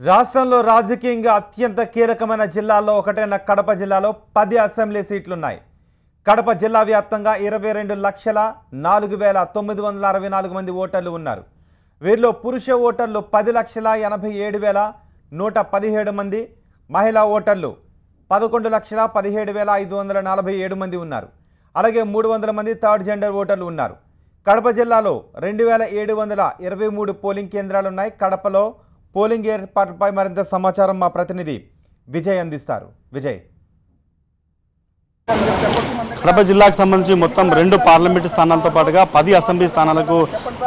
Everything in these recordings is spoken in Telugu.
రాష్ట్రంలో రాజకీయంగా అత్యంత కీలకమైన జిల్లాల్లో ఒకటైన కడప జిల్లాలో 10 అసెంబ్లీ సీట్లున్నాయి. కడప జిల్లా వ్యాప్తంగా 22,04,964 మంది ఓటర్లు ఉన్నారు. వీరిలో పురుష ఓటర్లు 10,87,117 మంది, మహిళా ఓటర్లు 11,17,547 మంది ఉన్నారు. అలాగే 300 మంది థర్డ్ జెండర్ ఓటర్లు ఉన్నారు. కడప జిల్లాలో 2,723 పోలింగ్ కేంద్రాలున్నాయి. కడపలో పోలింగ్ ఏర్పాటుపై మరింత సమాచారం మా ప్రతినిధి విజయ్ అందిస్తారు. విజయ్, కడప జిల్లాకు సంబంధించి మొత్తం 2 పార్లమెంటు స్థానాలతో పాటుగా 10 అసెంబ్లీ స్థానాలకు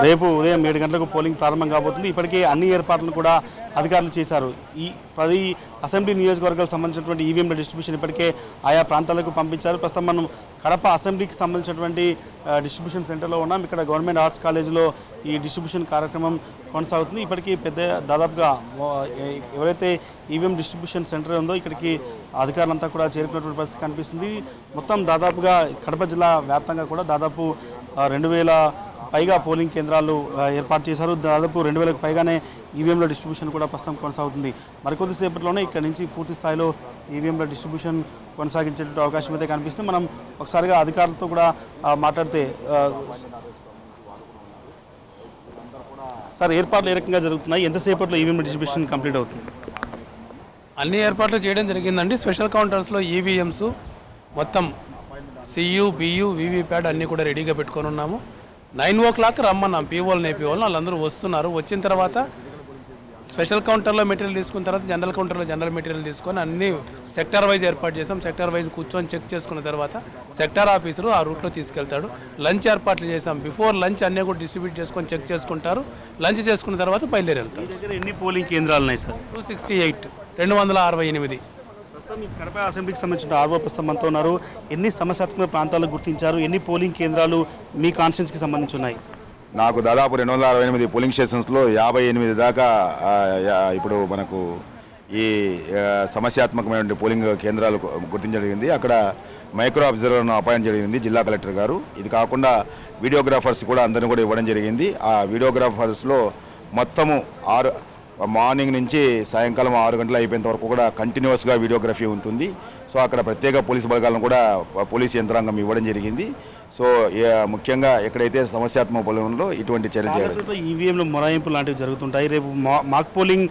రేపు ఉదయం 7 గంటలకు పోలింగ్ ప్రారంభం కాబోతుంది. ఇప్పటికే అన్ని ఏర్పాట్లను కూడా అధికారులు చేశారు. ఈ 10 అసెంబ్లీ నియోజకవర్గాలకు సంబంధించినటువంటి ఈవీఎంల డిస్ట్రిబ్యూషన్ ఇప్పటికే ఆయా ప్రాంతాలకు పంపించారు. ప్రస్తుతం మనం కడప అసెంబ్లీకి సంబంధించినటువంటి డిస్ట్రిబ్యూషన్ సెంటర్లో ఉన్నాం. ఇక్కడ గవర్నమెంట్ ఆర్ట్స్ కాలేజీలో ఈ డిస్ట్రిబ్యూషన్ కార్యక్రమం కొనసాగుతుంది. ఇప్పటికీ దాదాపుగా ఎవరైతే ఈవీఎం డిస్ట్రిబ్యూషన్ సెంటర్ ఉందో ఇక్కడికి అధికారులంతా కూడా చేరుకున్నటువంటి పరిస్థితి కనిపిస్తుంది. మొత్తం దాదాపుగా కడప జిల్లా వ్యాప్తంగా కూడా దాదాపు 2,000 పైగా పోలింగ్ కేంద్రాలు ఏర్పాటు చేశారు. దాదాపు 2,000కు పైగానే ఈవీఎంల డిస్ట్రిబ్యూషన్ కూడా ప్రస్తుతం కొనసాగుతుంది. మరికొద్దిసేపట్లోనే ఇక్కడ నుంచి పూర్తి స్థాయిలో ఈవీఎంల డిస్ట్రిబ్యూషన్ కొనసాగించేటువంటి అవకాశం అయితే కనిపిస్తుంది. మనం ఒకసారిగా అధికారులతో కూడా మాట్లాడితే, సార్ ఏర్పాట్లు ఏ రకంగా జరుగుతున్నాయి, ఎంతసేపట్లో ఈవీఎం డిస్ట్రిబ్యూషన్ కంప్లీట్ అవుతుంది? అన్ని ఏర్పాట్లు చేయడం జరిగిందండి. స్పెషల్ కౌంటర్స్లో ఈవీఎంస్ మొత్తం సియు బియు వీవీప్యాడ్ అన్నీ కూడా రెడీగా పెట్టుకొని ఉన్నాము. 9 o'clock రమ్మన్నాం పీఓలు నేపీఓలు, వాళ్ళందరూ వస్తున్నారు. వచ్చిన తర్వాత స్పెషల్ కౌంటర్లో మెటీరియల్ తీసుకున్న తర్వాత జనరల్ కౌంటర్లో జనరల్ మెటీరియల్ తీసుకొని అన్ని సెక్టార్ వైజ్ ఏర్పాటు చేసాం. సెక్టార్ వైజ్ కూర్చొని చెక్ చేసుకున్న తర్వాత సెక్టార్ ఆఫీసరు ఆ రూట్లో తీసుకెళ్తాడు. లంచ్ ఏర్పాట్లు చేసాం. బిఫోర్ లంచ్ అన్నీ కూడా డిస్ట్రిబ్యూట్ చేసుకొని చెక్ చేసుకుంటారు. లంచ్ చేసుకున్న తర్వాత బయలుదేరి వెళ్తారు. ఎన్ని పోలింగ్ కేంద్రాలు ఉన్నాయి సార్? 268, 268. కడప అసెంబ్లీకి సంబంధించిన ఆర్వో ప్రస్తుతం మనతో ఉన్నారు. ఎన్ని సమస్యాత్మక ప్రాంతాలు గుర్తించారు, ఎన్ని పోలింగ్ కేంద్రాలు మీ కాన్స్టిట్యున్సీకి సంబంధించి ఉన్నాయి? నాకు దాదాపు 268 పోలింగ్ స్టేషన్స్లో 58 దాకా ఇప్పుడు మనకు ఈ సమస్యాత్మకమైన పోలింగ్ కేంద్రాలు గుర్తించడం జరిగింది. అక్కడ మైక్రో అబ్జర్వర్ను అపాయింట్ జరిగింది జిల్లా కలెక్టర్ గారు. ఇది కాకుండా వీడియోగ్రాఫర్స్ కూడా అందరిని కూడా ఇవ్వడం జరిగింది. ఆ వీడియోగ్రాఫర్స్లో మొత్తము మార్నింగ్ నుంచి సాయంకాలం 6 గంటలు అయిపోయేంత వరకు కూడా కంటిన్యూస్గా వీడియోగ్రఫీ ఉంటుంది. సో అక్కడ ప్రత్యేక పోలీసు బలగాలను కూడా పోలీసు యంత్రాంగం ఇవ్వడం జరిగింది. సో ముఖ్యంగా ఎక్కడైతే సమస్యాత్మక పొలంలో ఇటువంటి చర్యలు చేయడం. ఈవీఎంలో మొరాయింపు లాంటివి జరుగుతుంటాయి. రేపు మాక్ పోలింగ్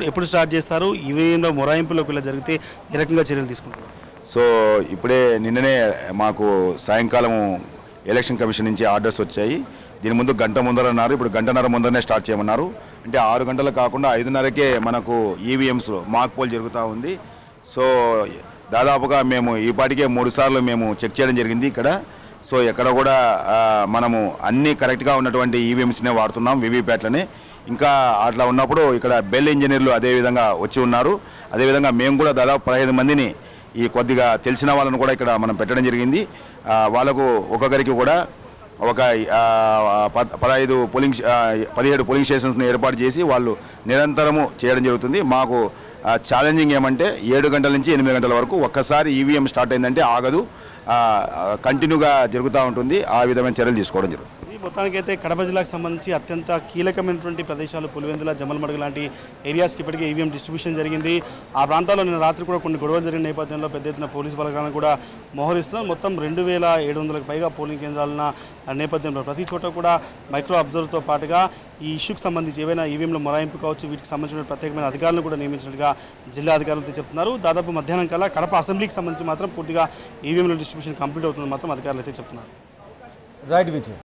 ఎప్పుడు స్టార్ట్ చేస్తారు? ఈవీఎంలో మొరాయింపులోకి ఇలా జరిగితే ఏ రకంగా చర్యలు తీసుకుంటారు? సో ఇప్పుడే నిన్ననే మాకు సాయంకాలం ఎలక్షన్ కమిషన్ నుంచి ఆర్డర్స్ వచ్చాయి. దీని ముందు గంట ముందర అన్నారు, ఇప్పుడు గంటన్నర ముందరనే స్టార్ట్ చేయమన్నారు. అంటే 6 గంటలు కాకుండా 5:30కే మనకు ఈవీఎంస్ మాక్ పోల్ జరుగుతూ ఉంది. సో దాదాపుగా మేము ఈ పాటికే 3 సార్లు మేము చెక్ చేయడం జరిగింది ఇక్కడ. సో ఎక్కడ కూడా మనము అన్నీ కరెక్ట్గా ఉన్నటువంటి ఈవీఎంస్నే వాడుతున్నాం, వీవీప్యాట్లనే. ఇంకా అట్లా ఉన్నప్పుడు ఇక్కడ బెల్ ఇంజనీర్లు అదేవిధంగా వచ్చి ఉన్నారు. అదేవిధంగా మేము కూడా దాదాపు 15 మందిని ఈ కొద్దిగా తెలిసిన వాళ్ళను కూడా ఇక్కడ మనం పెట్టడం జరిగింది. వాళ్ళకు ఒక్కొక్కరికి కూడా ఒక 17 పోలింగ్ స్టేషన్స్ని ఏర్పాటు చేసి వాళ్ళు నిరంతరము చేయడం జరుగుతుంది. మాకు ఛాలెంజింగ్ ఏమంటే 7 గంటల నుంచి 8 గంటల వరకు ఒక్కసారి ఈవీఎం స్టార్ట్ అయిందంటే ఆగదు, కంటిన్యూగా జరుగుతూ ఉంటుంది. ఆ విధమైన చర్యలు తీసుకోవడం జరుగుతుంది. మొత్తానికైతే కడప జిల్లాకు సంబంధించి అత్యంత కీలకమైనటువంటి ప్రదేశాలు పులివెందుల, జమ్మలమడుగు లాంటి ఏరియాస్కి ఇప్పటికే ఈవీఎం డిస్ట్రిబ్యూషన్ జరిగింది. ఆ ప్రాంతాల్లో నిన్న రాత్రి కూడా కొన్ని గొడవలు జరిగిన నేపథ్యంలో పెద్ద ఎత్తున పోలీసు బలగాలను కూడా మోహరిస్తున్నాం. మొత్తం 2,700కు పైగా పోలింగ్ కేంద్రాల నేపథ్యంలో ప్రతి చోట కూడా మైక్రో అబ్జర్వర్తో పాటుగా ఈ ఇష్యూకి సంబంధించి ఏవైనా ఈవీఎంలో మొరాయింపు కావచ్చు, వీటికి సంబంధించిన ప్రత్యేకమైన అధికారులను కూడా నియమించినట్టుగా జిల్లా అధికారులతో చెప్తున్నారు. దాదాపు మధ్యాహ్నం కల్లా కడప అసెంబ్లీకి సంబంధించి మాత్రం పూర్తిగా ఈవీఎంల డిస్ట్రిబ్యూషన్ కంప్లీట్ అవుతుందని మాత్రం అధికారులు అయితే చెప్తున్నారు. రైట్ విజయ్.